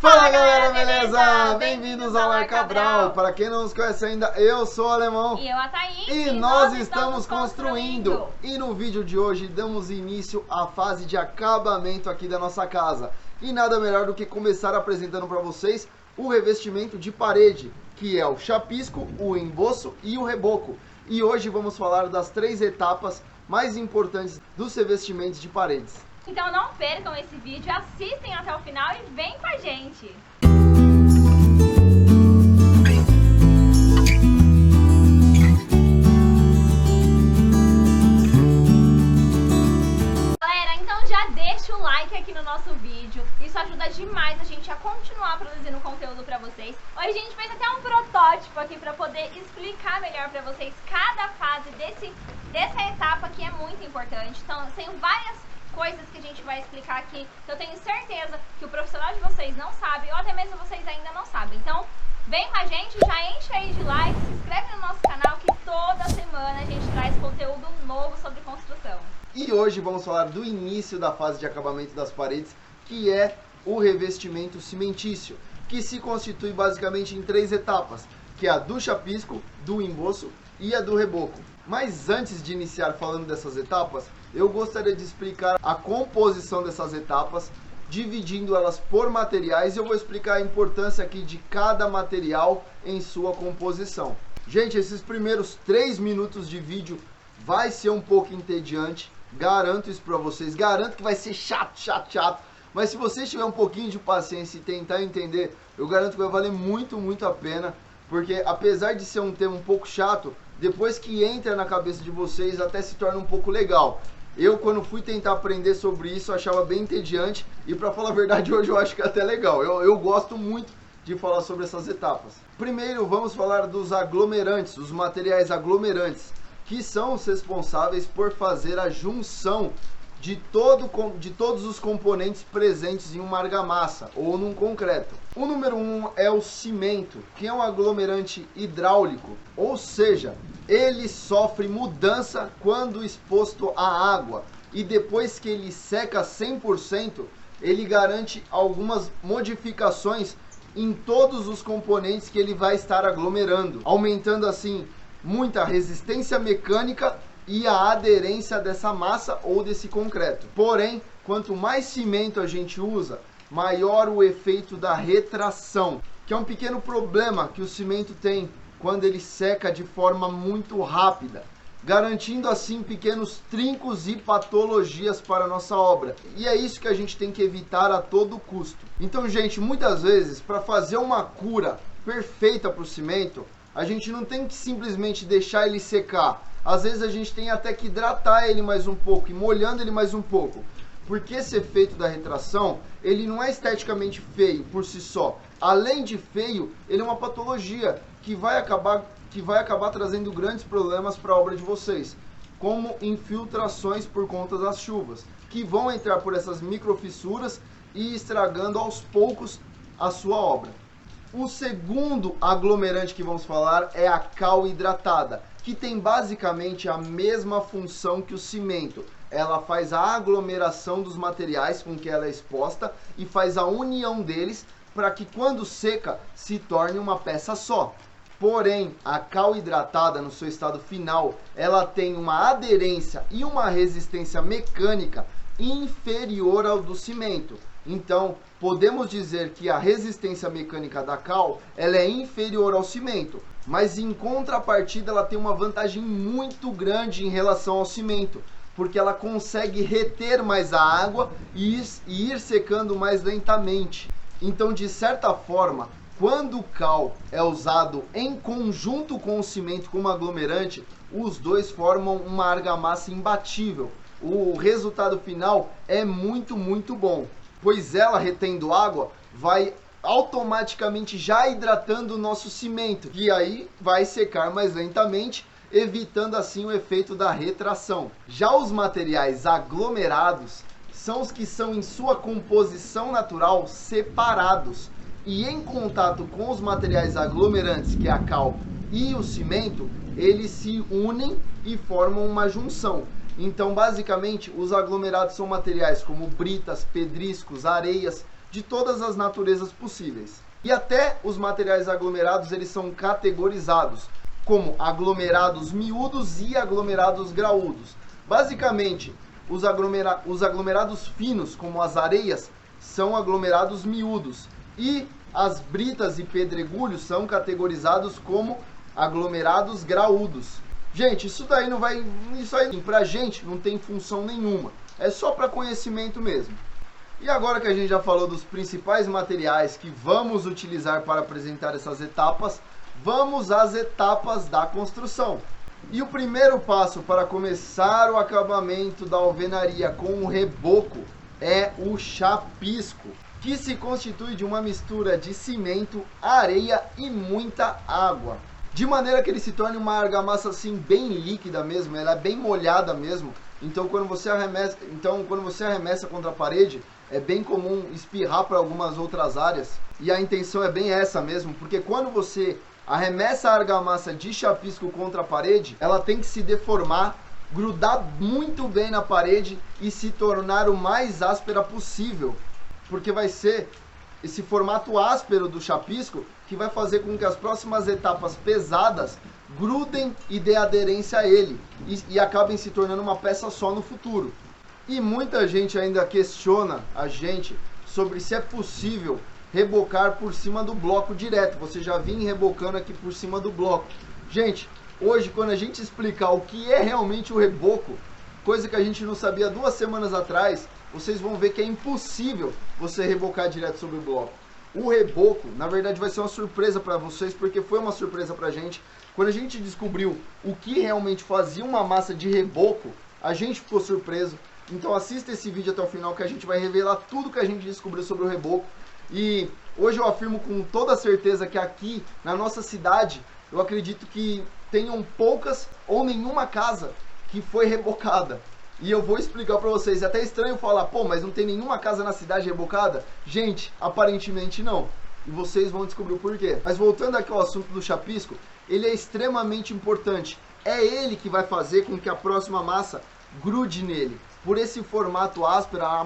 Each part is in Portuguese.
Fala galera, beleza? Bem-vindos ao Lar Cabral. Para quem não nos conhece ainda, eu sou o Alemão. E eu a Thaís. E nós estamos construindo. E no vídeo de hoje damos início à fase de acabamento aqui da nossa casa. E nada melhor do que começar apresentando para vocês o revestimento de parede, que é o chapisco, o emboço e o reboco. E hoje vamos falar das 3 etapas mais importantes dos revestimentos de paredes. Então não percam esse vídeo, assistem até o final e vem com a gente! Galera, então já deixa o like aqui no nosso vídeo, isso ajuda demais a gente a continuar produzindo conteúdo pra vocês. Hoje a gente fez até um protótipo aqui pra poder explicar melhor pra vocês cada fase dessa etapa que é muito importante. Então tem várias coisas que a gente vai explicar aqui, que eu tenho certeza que o profissional de vocês não sabe, ou até mesmo vocês ainda não sabem. Então, vem com a gente, já enche aí de like, se inscreve no nosso canal, que toda semana a gente traz conteúdo novo sobre construção. E hoje vamos falar do início da fase de acabamento das paredes, que é o revestimento cimentício, que se constitui basicamente em 3 etapas, que é a do chapisco, do emboço e a do reboco. Mas antes de iniciar falando dessas etapas, eu gostaria de explicar a composição dessas etapas, dividindo elas por materiais, e eu vou explicar a importância aqui de cada material em sua composição. Gente, esses primeiros 3 minutos de vídeo vai ser um pouco entediante, garanto isso pra vocês, garanto que vai ser chato, mas se vocês tiverem um pouquinho de paciência e tentar entender, eu garanto que vai valer muito a pena, porque apesar de ser um tema um pouco chato, depois que entra na cabeça de vocês até se torna um pouco legal. Eu, quando fui tentar aprender sobre isso, achava bem entediante, e pra falar a verdade, hoje eu acho que é até legal. Eu gosto muito de falar sobre essas etapas. Primeiro, vamos falar dos aglomerantes, os materiais aglomerantes, que são os responsáveis por fazer a junção de todos os componentes presentes em uma argamassa ou num concreto. O número 1 é o cimento, que é um aglomerante hidráulico, ou seja, ele sofre mudança quando exposto à água, e depois que ele seca 100%, ele garante algumas modificações em todos os componentes que ele vai estar aglomerando, aumentando assim muita resistência mecânica e a aderência dessa massa ou desse concreto. Porém, quanto mais cimento a gente usa, maior o efeito da retração, que é um pequeno problema que o cimento tem quando ele seca de forma muito rápida, garantindo assim pequenos trincos e patologias para a nossa obra. E é isso que a gente tem que evitar a todo custo. Então, gente, muitas vezes, para fazer uma cura perfeita para o cimento, a gente não tem que simplesmente deixar ele secar. Às vezes a gente tem até que hidratar ele mais um pouco e molhando ele mais um pouco. Porque esse efeito da retração, ele não é esteticamente feio por si só. Além de feio, ele é uma patologia que vai acabar trazendo grandes problemas para a obra de vocês, como infiltrações por conta das chuvas, que vão entrar por essas microfissuras e estragando aos poucos a sua obra. O segundo aglomerante que vamos falar é a cal hidratada, que tem basicamente a mesma função que o cimento. Ela faz a aglomeração dos materiais com que ela é exposta e faz a união deles para que quando seca se torne uma peça só. Porém, a cal hidratada no seu estado final, ela tem uma aderência e uma resistência mecânica inferior ao do cimento. Então, podemos dizer que a resistência mecânica da cal, ela é inferior ao cimento, mas em contrapartida ela tem uma vantagem muito grande em relação ao cimento, porque ela consegue reter mais a água e ir secando mais lentamente. Então, de certa forma, quando o cal é usado em conjunto com o cimento como aglomerante, os dois formam uma argamassa imbatível. O resultado final é muito bom, pois ela, retendo água, vai automaticamente já hidratando o nosso cimento, e aí vai secar mais lentamente, evitando assim o efeito da retração. Já os materiais aglomerados são os que são em sua composição natural separados, e em contato com os materiais aglomerantes, que é a cal e o cimento, eles se unem e formam uma junção. Então, basicamente, os aglomerados são materiais como britas, pedriscos, areias, de todas as naturezas possíveis. E até os materiais aglomerados, eles são categorizados como aglomerados miúdos e aglomerados graúdos. Basicamente, os aglomerados finos, como as areias, são aglomerados miúdos. E as britas e pedregulhos são categorizados como aglomerados graúdos. Gente, isso aí pra gente não tem função nenhuma. É só para conhecimento mesmo. E agora que a gente já falou dos principais materiais que vamos utilizar para apresentar essas etapas, vamos às etapas da construção. E o primeiro passo para começar o acabamento da alvenaria com o reboco é o chapisco, que se constitui de uma mistura de cimento, areia e muita água. De maneira que ele se torne uma argamassa assim bem líquida mesmo, ela é bem molhada mesmo. Então quando você arremessa contra a parede, é bem comum espirrar para algumas outras áreas. E a intenção é bem essa mesmo, porque quando você arremessa a argamassa de chapisco contra a parede, ela tem que se deformar, grudar muito bem na parede e se tornar o mais áspera possível. Porque vai ser esse formato áspero do chapisco que vai fazer com que as próximas etapas pesadas grudem e dê aderência a ele e acabem se tornando uma peça só no futuro. E muita gente ainda questiona a gente sobre se é possível rebocar por cima do bloco direto. Você já vinha rebocando aqui por cima do bloco. Gente, hoje quando a gente explicar o que é realmente o reboco, coisa que a gente não sabia 2 semanas atrás, vocês vão ver que é impossível você rebocar direto sobre o bloco. O reboco, na verdade, vai ser uma surpresa para vocês, porque foi uma surpresa pra gente. Quando a gente descobriu o que realmente fazia uma massa de reboco, a gente ficou surpreso. Então assista esse vídeo até o final que a gente vai revelar tudo que a gente descobriu sobre o reboco. E hoje eu afirmo com toda certeza que aqui na nossa cidade, eu acredito que tenham poucas ou nenhuma casa que foi rebocada. E eu vou explicar pra vocês, é até estranho falar, pô, mas não tem nenhuma casa na cidade rebocada? Gente, aparentemente não. E vocês vão descobrir o porquê. Mas voltando aqui ao assunto do chapisco, ele é extremamente importante. É ele que vai fazer com que a próxima massa grude nele. Por esse formato áspero, a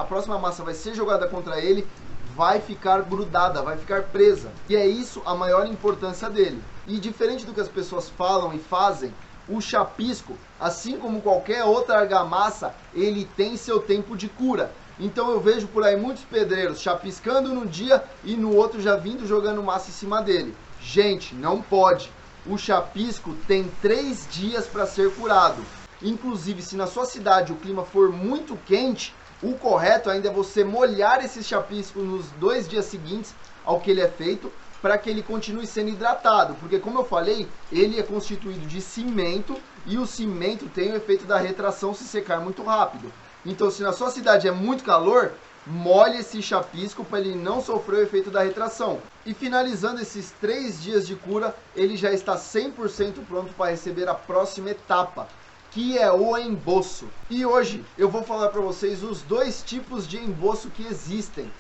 próxima massa vai ser jogada contra ele, vai ficar grudada, vai ficar presa. E é isso a maior importância dele. E diferente do que as pessoas falam e fazem, o chapisco, assim como qualquer outra argamassa, ele tem seu tempo de cura. Então eu vejo por aí muitos pedreiros chapiscando num dia e no outro já vindo jogando massa em cima dele. Gente, não pode. O chapisco tem 3 dias para ser curado. Inclusive, se na sua cidade o clima for muito quente, o correto ainda é você molhar esse chapisco nos 2 dias seguintes ao que ele é feito, para que ele continue sendo hidratado, porque como eu falei, ele é constituído de cimento e o cimento tem o efeito da retração se secar muito rápido. Então se na sua cidade é muito calor, molhe esse chapisco para ele não sofrer o efeito da retração. E finalizando esses 3 dias de cura, ele já está 100% pronto para receber a próxima etapa, que é o emboço. E hoje eu vou falar para vocês os 2 tipos de emboço que existem.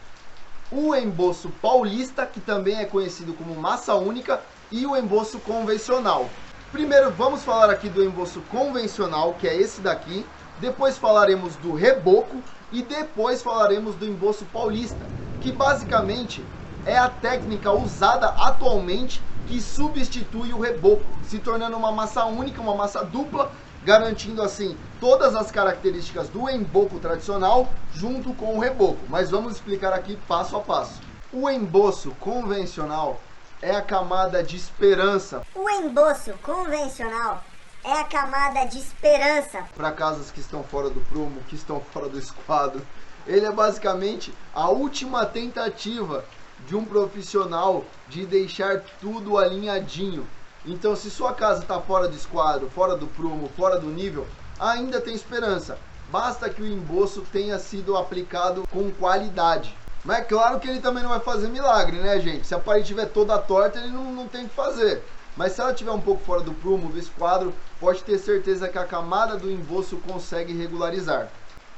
O emboço paulista, que também é conhecido como massa única, e o emboço convencional. Primeiro vamos falar aqui do emboço convencional, que é esse daqui. Depois falaremos do reboco e depois falaremos do emboço paulista, que basicamente é a técnica usada atualmente que substitui o reboco, se tornando uma massa única, uma massa dupla, garantindo assim todas as características do emboço tradicional junto com o reboco. Mas vamos explicar aqui passo a passo. O emboço convencional é a camada de esperança. O emboço convencional é a camada de esperança para casas que estão fora do prumo, que estão fora do esquadro. Ele é basicamente a última tentativa de um profissional de deixar tudo alinhadinho. Então, se sua casa está fora do esquadro, fora do prumo, fora do nível, ainda tem esperança. Basta que o emboço tenha sido aplicado com qualidade. Mas é claro que ele também não vai fazer milagre, né, gente? Se a parede estiver toda torta, ele não tem o que fazer. Mas se ela estiver um pouco fora do prumo, do esquadro, pode ter certeza que a camada do emboço consegue regularizar.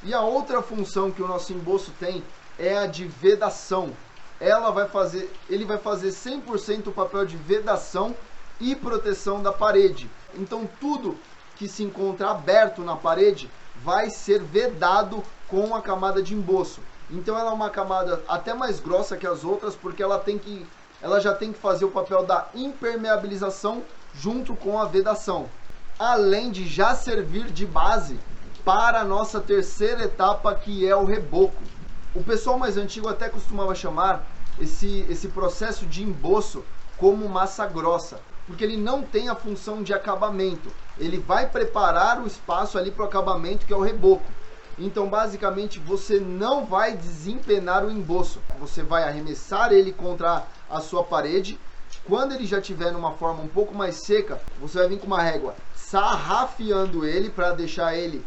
E a outra função que o nosso emboço tem é a de vedação. Ele vai fazer 100% o papel de vedação e proteção da parede. Então tudo que se encontra aberto na parede vai ser vedado com a camada de emboço. Então ela é uma camada até mais grossa que as outras, porque ela já tem que fazer o papel da impermeabilização junto com a vedação, além de já servir de base para a nossa terceira etapa, que é o reboco. O pessoal mais antigo até costumava chamar esse processo de emboço como massa grossa, porque ele não tem a função de acabamento, ele vai preparar o espaço ali para o acabamento, que é o reboco. Então basicamente você não vai desempenar o emboço, você vai arremessar ele contra a sua parede. Quando ele já estiver numa forma um pouco mais seca, você vai vir com uma régua sarrafiando ele para deixar ele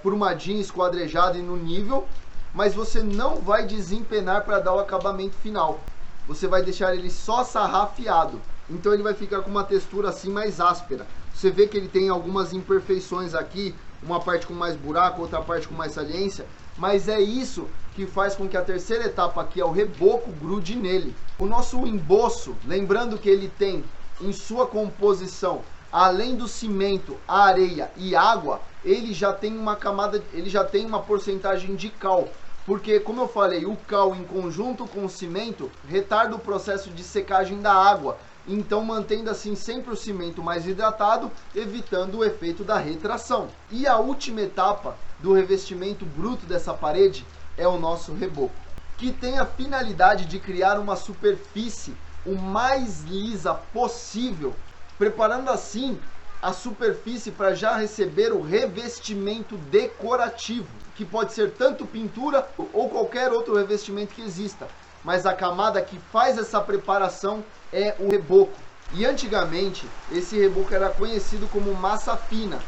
prumadinho, esquadrejado e no nível, mas você não vai desempenar para dar o acabamento final. Você vai deixar ele só sarrafiado. Então ele vai ficar com uma textura assim mais áspera. Você vê que ele tem algumas imperfeições aqui, uma parte com mais buraco, outra parte com mais saliência, mas é isso que faz com que a terceira etapa aqui, é o reboco, grude nele. O nosso emboço, lembrando que ele tem em sua composição, além do cimento, a areia e água, ele já tem uma camada, ele já tem uma porcentagem de cal, porque como eu falei, o cal em conjunto com o cimento retarda o processo de secagem da água, então mantendo assim sempre o cimento mais hidratado, evitando o efeito da retração. E a última etapa do revestimento bruto dessa parede é o nosso reboco, que tem a finalidade de criar uma superfície o mais lisa possível, preparando assim a superfície para já receber o revestimento decorativo, que pode ser tanto pintura ou qualquer outro revestimento que exista, mas a camada que faz essa preparação é o reboco. E antigamente esse reboco era conhecido como massa fina.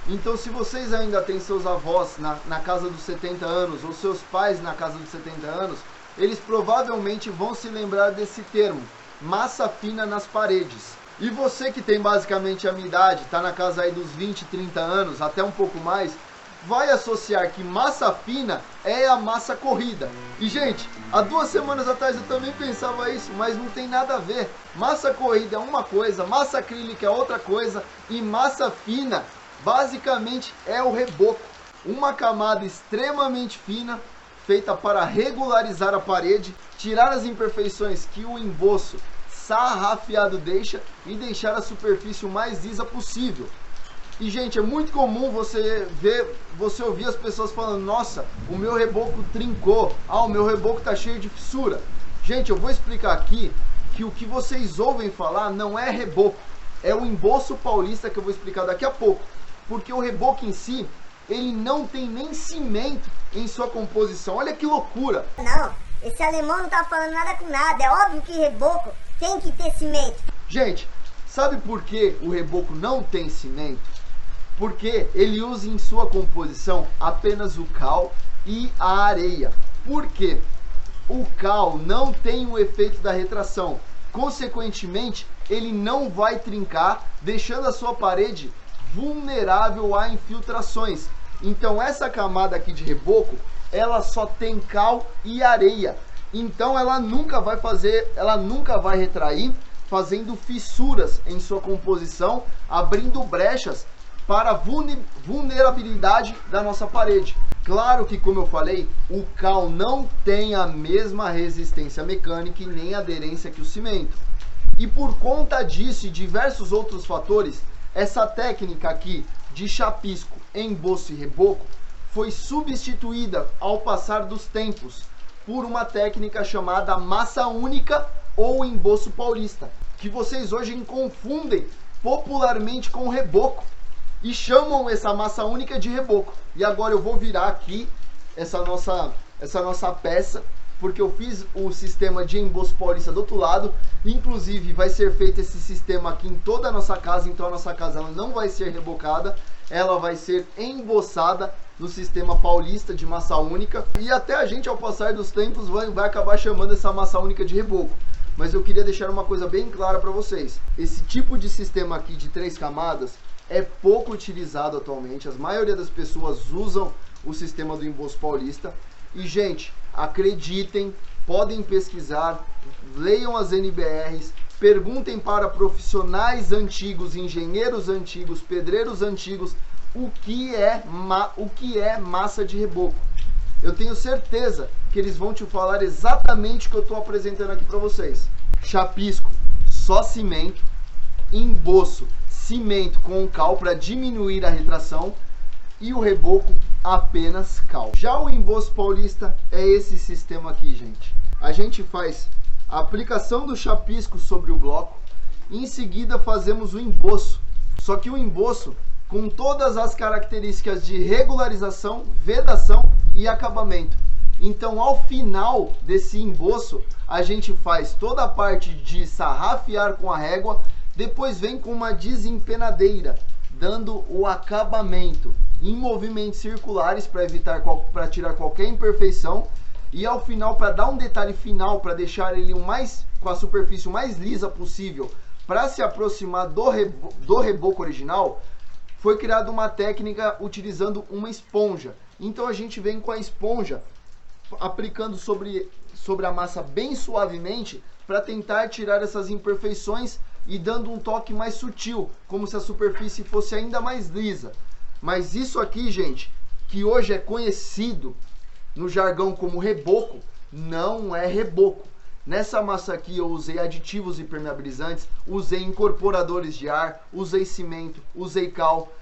Então se vocês ainda têm seus avós na casa dos 70 anos ou seus pais na casa dos 70 anos, eles provavelmente vão se lembrar desse termo, massa fina nas paredes. E você que tem basicamente a minha idade, está na casa aí dos 20, 30 anos, até um pouco mais, vai associar que massa fina é a massa corrida. E gente, há 2 semanas atrás eu também pensava isso, mas não tem nada a ver. Massa corrida é uma coisa, massa acrílica é outra coisa, e massa fina basicamente é o reboco. Uma camada extremamente fina, feita para regularizar a parede, tirar as imperfeições que o emboço sarrafiado deixa e deixar a superfície o mais lisa possível. E gente, é muito comum você ouvir as pessoas falando: nossa, o meu reboco trincou, o meu reboco tá cheio de fissura. Gente, eu vou explicar aqui que o que vocês ouvem falar não é reboco, é o emboço paulista, que eu vou explicar daqui a pouco. Porque o reboco em si, ele não tem nem cimento em sua composição. Olha que loucura! Não, esse alemão não tá falando nada com nada, é óbvio que reboco tem que ter cimento. Gente, sabe por que o reboco não tem cimento? Porque ele usa em sua composição apenas o cal e a areia. Por quê? O cal não tem o efeito da retração. Consequentemente, ele não vai trincar, deixando a sua parede vulnerável a infiltrações. Então essa camada aqui de reboco, ela só tem cal e areia. Então ela nunca vai retrair, fazendo fissuras em sua composição, abrindo brechas para a vulnerabilidade da nossa parede. Claro que, como eu falei, o cal não tem a mesma resistência mecânica e nem aderência que o cimento. E por conta disso e diversos outros fatores, essa técnica aqui de chapisco, emboço e reboco foi substituída ao passar dos tempos por uma técnica chamada massa única ou emboço paulista, que vocês hoje confundem popularmente com reboco e chamam essa massa única de reboco. E agora eu vou virar aqui essa nossa peça, porque eu fiz o sistema de emboço paulista do outro lado. Inclusive vai ser feito esse sistema aqui em toda a nossa casa, então a nossa casa ela não vai ser rebocada, ela vai ser emboçada no sistema paulista de massa única. E até a gente, ao passar dos tempos, vai acabar chamando essa massa única de reboco. Mas eu queria deixar uma coisa bem clara para vocês: esse tipo de sistema aqui de 3 camadas é pouco utilizado atualmente. A maioria das pessoas usam o sistema do emboço paulista. E gente, acreditem, podem pesquisar, leiam as NBRs, perguntem para profissionais antigos, engenheiros antigos, pedreiros antigos, o que é massa de reboco. eu tenho certeza que eles vão te falar exatamente o que eu estou apresentando aqui para vocês. Chapisco, só cimento, emboço, cimento com cal para diminuir a retração e o reboco apenas cal. Já o emboço paulista é esse sistema aqui, gente. A gente faz a aplicação do chapisco sobre o bloco, e em seguida fazemos o emboço. Só que o emboço com todas as características de regularização, vedação e acabamento. Então, ao final desse emboço, a gente faz toda a parte de sarrafear com a régua, depois vem com uma desempenadeira, dando o acabamento em movimentos circulares para tirar qualquer imperfeição, e ao final, para dar um detalhe final, para deixar ele com a superfície o mais lisa possível, para se aproximar do reboco original, foi criada uma técnica utilizando uma esponja. Então a gente vem com a esponja aplicando sobre a massa bem suavemente para tentar tirar essas imperfeições e dando um toque mais sutil, como se a superfície fosse ainda mais lisa. Mas isso aqui, gente, que hoje é conhecido no jargão como reboco, não é reboco. Nessa massa aqui eu usei aditivos impermeabilizantes, usei incorporadores de ar, usei cimento, usei cal,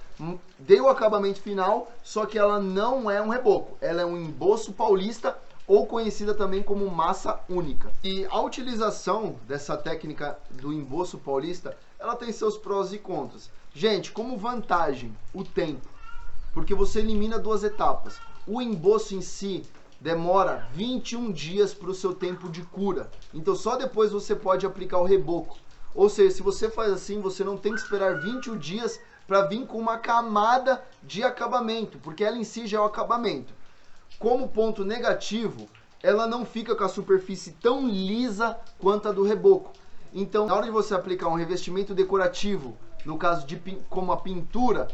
dei o acabamento final, só que ela não é um reboco, ela é um emboço paulista, ou conhecida também como massa única. E a utilização dessa técnica do emboço paulista, ela tem seus prós e contras. Gente, como vantagem, o tempo, porque você elimina 2 etapas. O emboço em si demora 21 dias para o seu tempo de cura. Então só depois você pode aplicar o reboco. Ou seja, se você faz assim, você não tem que esperar 21 dias para vir com uma camada de acabamento, porque ela em si já é o acabamento. Como ponto negativo, ela não fica com a superfície tão lisa quanto a do reboco. Então, na hora de você aplicar um revestimento decorativo, no caso de como a pintura,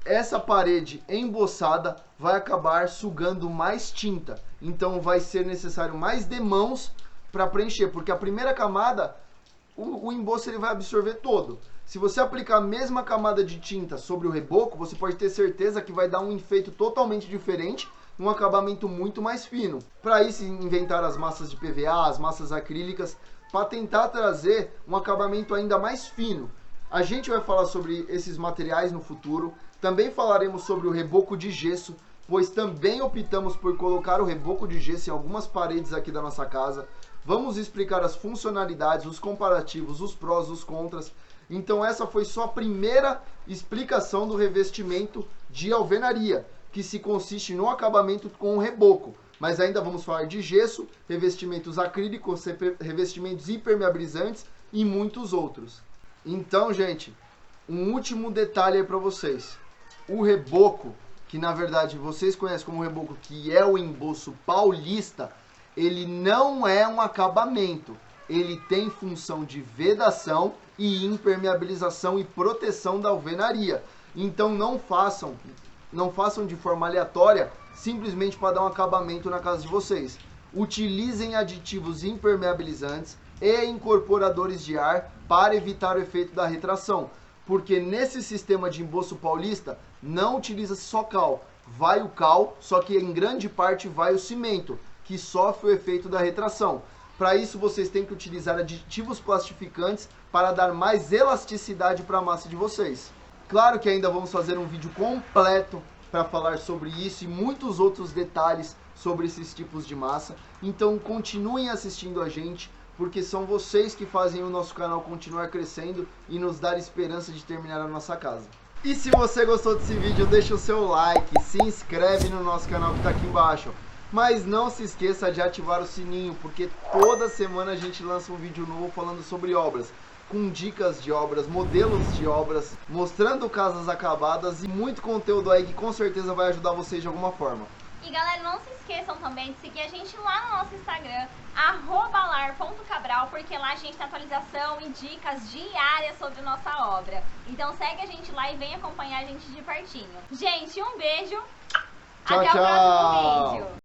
essa parede emboçada vai acabar sugando mais tinta. Então vai ser necessário mais demãos para preencher, porque a primeira camada, o emboço ele vai absorver todo. Se você aplicar a mesma camada de tinta sobre o reboco, você pode ter certeza que vai dar um efeito totalmente diferente, um acabamento muito mais fino. Para isso inventaram as massas de PVA, as massas acrílicas, para tentar trazer um acabamento ainda mais fino. A gente vai falar sobre esses materiais no futuro. Também falaremos sobre o reboco de gesso, pois também optamos por colocar o reboco de gesso em algumas paredes aqui da nossa casa. Vamos explicar as funcionalidades, os comparativos, os prós, os contras. Então essa foi só a primeira explicação do revestimento de alvenaria, que se consiste no acabamento com o reboco. Mas ainda vamos falar de gesso, revestimentos acrílicos, revestimentos impermeabilizantes e muitos outros. Então, gente, um último detalhe aí para vocês. O reboco, que na verdade vocês conhecem como reboco, que é o emboço paulista, ele não é um acabamento. Ele tem função de vedação e impermeabilização e proteção da alvenaria. Então não façam de forma aleatória, simplesmente para dar um acabamento na casa de vocês. Utilizem aditivos impermeabilizantes e incorporadores de ar para evitar o efeito da retração. Porque nesse sistema de emboço paulista, não utiliza só cal. Vai o cal, só que em grande parte vai o cimento, que sofre o efeito da retração. Para isso, vocês têm que utilizar aditivos plastificantes para dar mais elasticidade para a massa de vocês. Claro que ainda vamos fazer um vídeo completo para falar sobre isso e muitos outros detalhes sobre esses tipos de massa. Então continuem assistindo a gente, porque são vocês que fazem o nosso canal continuar crescendo e nos dar esperança de terminar a nossa casa. E se você gostou desse vídeo, deixa o seu like, se inscreve no nosso canal que está aqui embaixo. Mas não se esqueça de ativar o sininho, porque toda semana a gente lança um vídeo novo falando sobre obras, com dicas de obras, modelos de obras, mostrando casas acabadas e muito conteúdo aí que com certeza vai ajudar vocês de alguma forma. E galera, não se esqueçam também de seguir a gente lá no nosso Instagram, @lar.cabral, porque lá a gente tem atualização e dicas diárias sobre a nossa obra. Então segue a gente lá e vem acompanhar a gente de pertinho. Gente, um beijo, Tchau, até o próximo tchau! vídeo.